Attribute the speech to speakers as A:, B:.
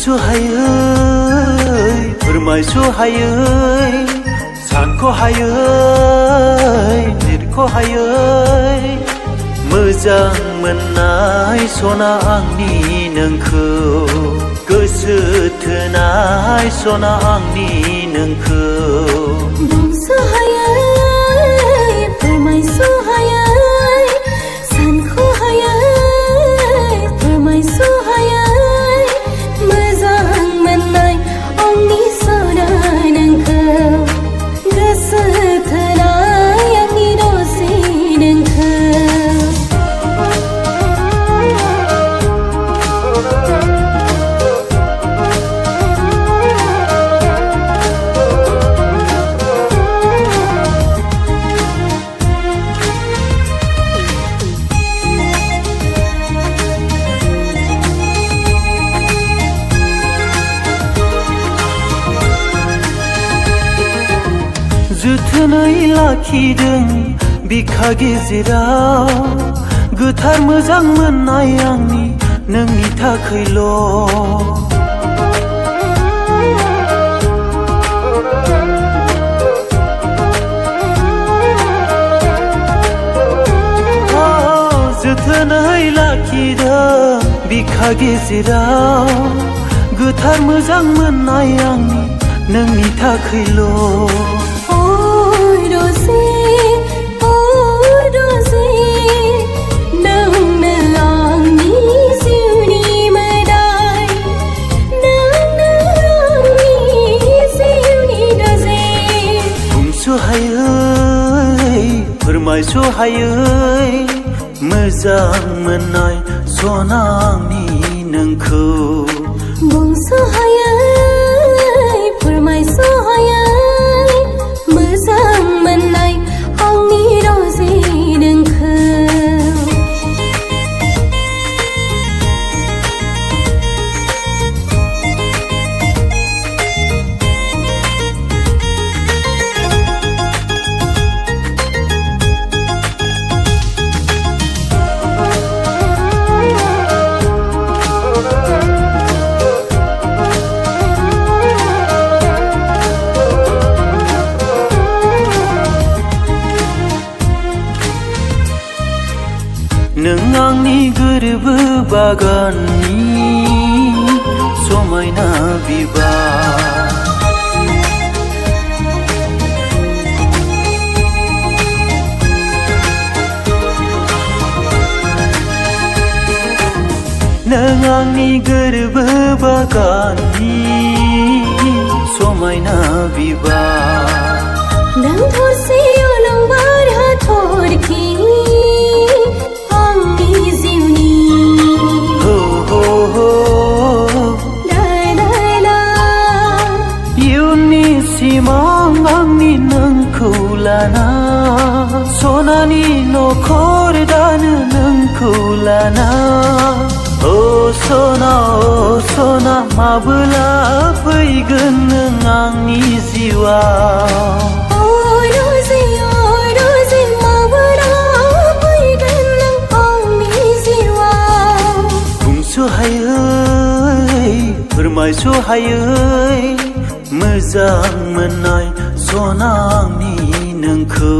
A: बुंस'हायै फोरमायस'हायै सानख'हायै लिरख'हायै मोजां मोननाय सना आंनि नोंखौ गोसो थोनाय सना आंनि नोंखौ
B: बुंस'हायै फोरमायस'हायै सानख'हायै फोरमायस'हायै
A: जोथोनै लाखिदों बिखा गेजेराव गोथार मोजां मोननाय आंनि नोंनि थाखैल' जोथोनै लाखिदों बिखा गेजेराव गोथार मोजां मोननाय आंनि नोंनि थाखैल' फोरमायस'हायै मोजां मोननाय सना आंनि नोंखौ
B: बुंस'हायै फोरमायस'हायै मोजां मोननाय आंनि रजे नोंखौ
A: नों आंनि गोरबो बागाननि समायना बिबार नों आंनि गोरबो बागाननि समायना बिबार
B: नों थरसे अलंबार हाथरखि आंनि नोंखौ लाना सनानि नखर दानो नोंखौ लाना ओ सना माबोला फैगोन नों आंनि जिउआव बुंस'हायै फोरमायस'हायै मोजां मोननाय सना आंनि नोंखौ